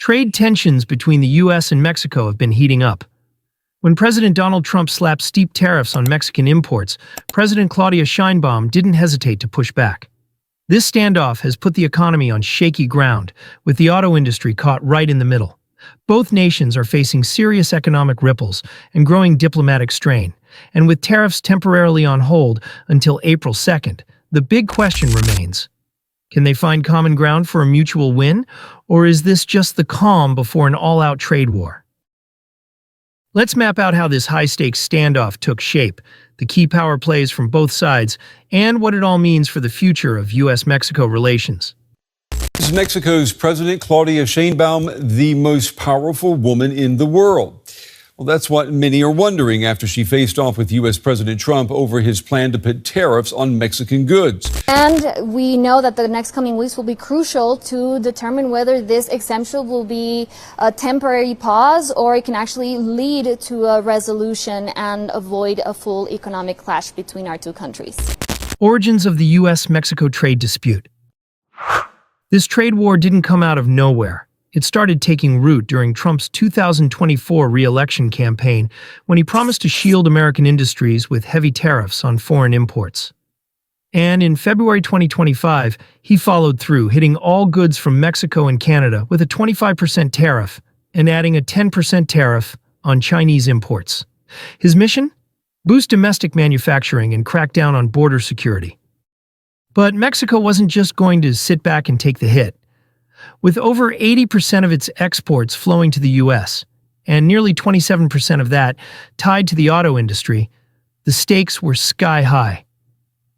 Trade tensions between the U.S. and Mexico have been heating up. When President Donald Trump slapped steep tariffs on Mexican imports, President Claudia Sheinbaum didn't hesitate to push back. This standoff has put the economy on shaky ground, with the auto industry caught right in the middle. Both nations are facing serious economic ripples and growing diplomatic strain, and with tariffs temporarily on hold until April 2nd, the big question remains: can they find common ground for a mutual win, or is this just the calm before an all-out trade war? Let's map out how this high-stakes standoff took shape, the key power plays from both sides, and what it all means for the future of U.S.-Mexico relations. This is Mexico's President Claudia Sheinbaum, the most powerful woman in the world. Well, that's what many are wondering after she faced off with U.S. President Trump over his plan to put tariffs on Mexican goods. And we know that the next coming weeks will be crucial to determine whether this exemption will be a temporary pause or it can actually lead to a resolution and avoid a full economic clash between our two countries. Origins of the U.S.-Mexico trade dispute. This trade war didn't come out of nowhere. It started taking root during Trump's 2024 re-election campaign when he promised to shield American industries with heavy tariffs on foreign imports. And in February 2025, he followed through, hitting all goods from Mexico and Canada with a 25% tariff and adding a 10% tariff on Chinese imports. His mission? Boost domestic manufacturing and crack down on border security. But Mexico wasn't just going to sit back and take the hit. With over 80% of its exports flowing to the U.S., and nearly 27% of that tied to the auto industry, the stakes were sky high.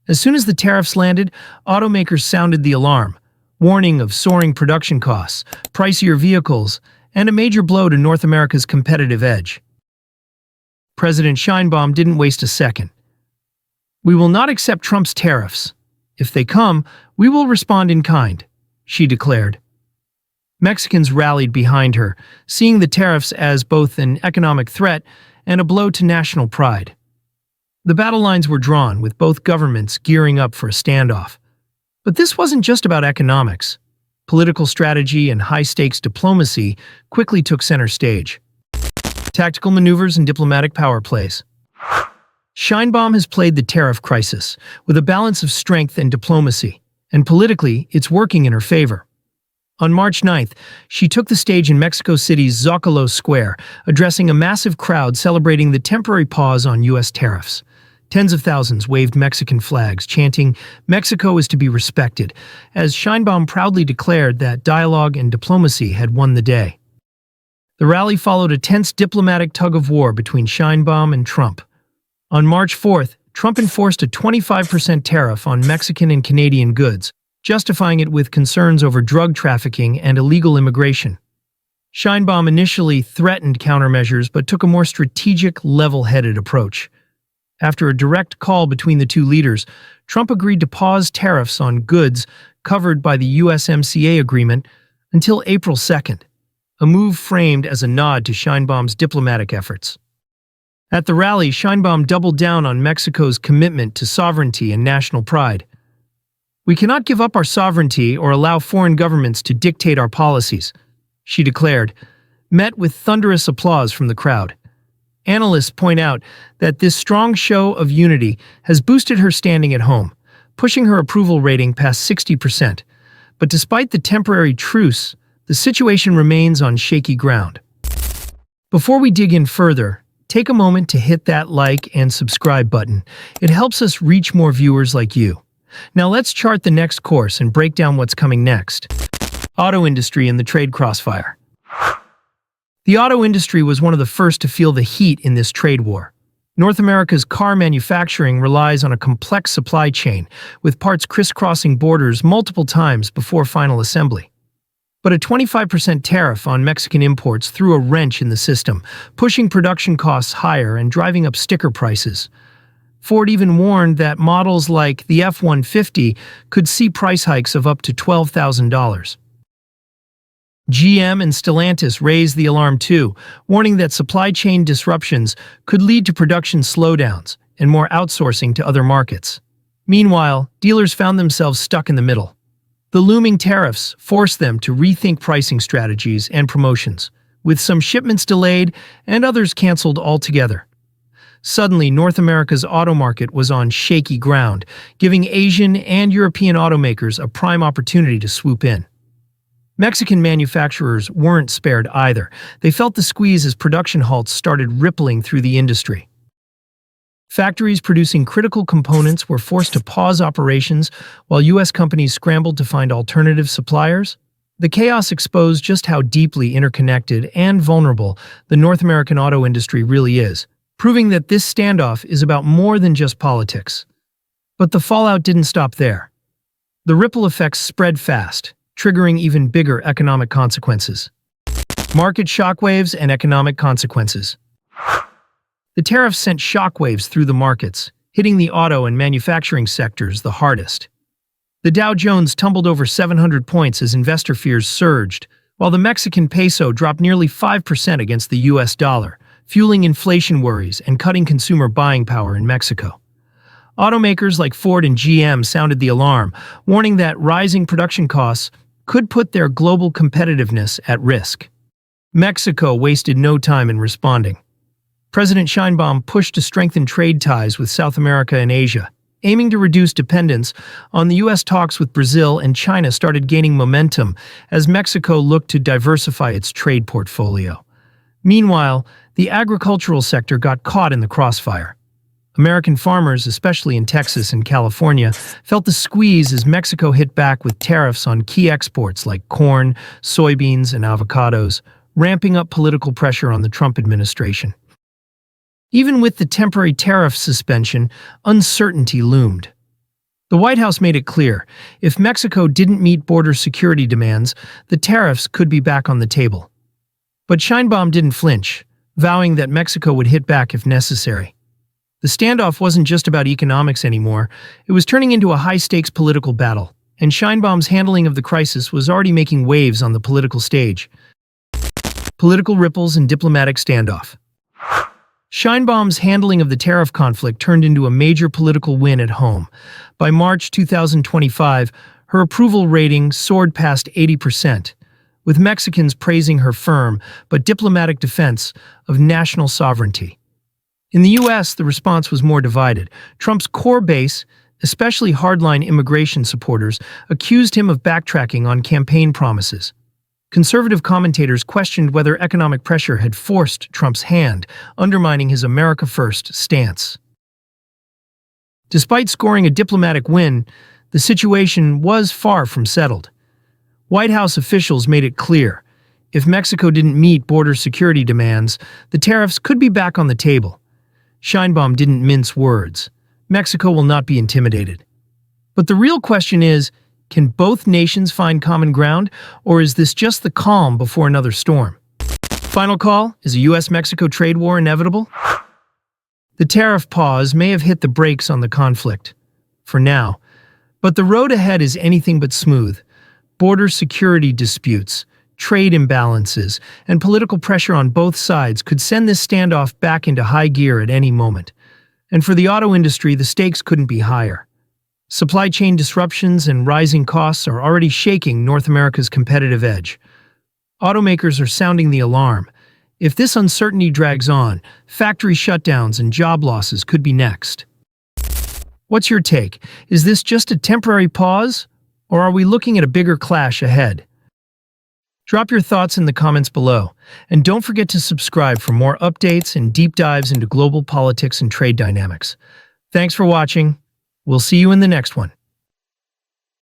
As soon as the tariffs landed, automakers sounded the alarm, warning of soaring production costs, pricier vehicles, and a major blow to North America's competitive edge. President Sheinbaum didn't waste a second. "We will not accept Trump's tariffs. If they come, we will respond in kind," she declared. Mexicans rallied behind her, seeing the tariffs as both an economic threat and a blow to national pride. The battle lines were drawn, with both governments gearing up for a standoff. But this wasn't just about economics. Political strategy and high-stakes diplomacy quickly took center stage. Tactical maneuvers and diplomatic power plays. Sheinbaum has played the tariff crisis with a balance of strength and diplomacy, and politically, it's working in her favor. On March 9th, she took the stage in Mexico City's Zocalo Square, addressing a massive crowd celebrating the temporary pause on U.S. tariffs. Tens of thousands waved Mexican flags, chanting, "Mexico is to be respected," as Sheinbaum proudly declared that dialogue and diplomacy had won the day. The rally followed a tense diplomatic tug-of-war between Sheinbaum and Trump. On March 4th, Trump enforced a 25% tariff on Mexican and Canadian goods, justifying it with concerns over drug trafficking and illegal immigration. Sheinbaum initially threatened countermeasures but took a more strategic, level-headed approach. After a direct call between the two leaders, Trump agreed to pause tariffs on goods covered by the USMCA agreement until April 2nd, a move framed as a nod to Sheinbaum's diplomatic efforts. At the rally, Sheinbaum doubled down on Mexico's commitment to sovereignty and national pride. "We cannot give up our sovereignty or allow foreign governments to dictate our policies," she declared, met with thunderous applause from the crowd. Analysts point out that this strong show of unity has boosted her standing at home, pushing her approval rating past 60%. But despite the temporary truce, the situation remains on shaky ground. Before we dig in further, take a moment to hit that like and subscribe button. It helps us reach more viewers like you. Now let's chart the next course and break down what's coming next. Auto industry and the trade crossfire. The auto industry was one of the first to feel the heat in this trade war. North America's car manufacturing relies on a complex supply chain, with parts crisscrossing borders multiple times before final assembly. But a 25% tariff on Mexican imports threw a wrench in the system, pushing production costs higher and driving up sticker prices. Ford even warned that models like the F-150 could see price hikes of up to $12,000. GM and Stellantis raised the alarm too, warning that supply chain disruptions could lead to production slowdowns and more outsourcing to other markets. Meanwhile, dealers found themselves stuck in the middle. The looming tariffs forced them to rethink pricing strategies and promotions, with some shipments delayed and others canceled altogether. Suddenly, North America's auto market was on shaky ground, giving Asian and European automakers a prime opportunity to swoop in. Mexican manufacturers weren't spared either. They felt the squeeze as production halts started rippling through the industry. Factories producing critical components were forced to pause operations while U.S. companies scrambled to find alternative suppliers. The chaos exposed just how deeply interconnected and vulnerable the North American auto industry really is, proving that this standoff is about more than just politics. But the fallout didn't stop there. The ripple effects spread fast, triggering even bigger economic consequences. Market shockwaves and economic consequences. The tariffs sent shockwaves through the markets, hitting the auto and manufacturing sectors the hardest. The Dow Jones tumbled over 700 points as investor fears surged, while the Mexican peso dropped nearly 5% against the US dollar, fueling inflation worries and cutting consumer buying power in Mexico. Automakers like Ford and GM sounded the alarm, warning that rising production costs could put their global competitiveness at risk. Mexico wasted no time in responding. President Sheinbaum pushed to strengthen trade ties with South America and Asia, aiming to reduce dependence on the U.S. Talks with Brazil and China started gaining momentum as Mexico looked to diversify its trade portfolio. Meanwhile, the agricultural sector got caught in the crossfire. American farmers, especially in Texas and California, felt the squeeze as Mexico hit back with tariffs on key exports like corn, soybeans, and avocados, ramping up political pressure on the Trump administration. Even with the temporary tariff suspension, uncertainty loomed. The White House made it clear, if Mexico didn't meet border security demands, the tariffs could be back on the table. But Sheinbaum didn't flinch, vowing that Mexico would hit back if necessary. The standoff wasn't just about economics anymore, it was turning into a high-stakes political battle, and Sheinbaum's handling of the crisis was already making waves on the political stage. Political ripples and diplomatic standoff. Sheinbaum's handling of the tariff conflict turned into a major political win at home. By March 2025, her approval rating soared past 80%, with Mexicans praising her firm but diplomatic defense of national sovereignty. In the U.S., the response was more divided. Trump's core base, especially hardline immigration supporters, accused him of backtracking on campaign promises. Conservative commentators questioned whether economic pressure had forced Trump's hand, undermining his America First stance. Despite scoring a diplomatic win, the situation was far from settled. White House officials made it clear, if Mexico didn't meet border security demands, the tariffs could be back on the table. Sheinbaum didn't mince words. Mexico will not be intimidated. But the real question is, can both nations find common ground, or is this just the calm before another storm? Final call, is a U.S.-Mexico trade war inevitable? The tariff pause may have hit the brakes on the conflict, for now, but the road ahead is anything but smooth. Border security disputes, trade imbalances, and political pressure on both sides could send this standoff back into high gear at any moment. And for the auto industry, the stakes couldn't be higher. Supply chain disruptions and rising costs are already shaking North America's competitive edge. Automakers are sounding the alarm. If this uncertainty drags on, factory shutdowns and job losses could be next. What's your take? Is this just a temporary pause, or are we looking at a bigger clash ahead? Drop your thoughts in the comments below, and don't forget to subscribe for more updates and deep dives into global politics and trade dynamics. Thanks for watching. We'll see you in the next one.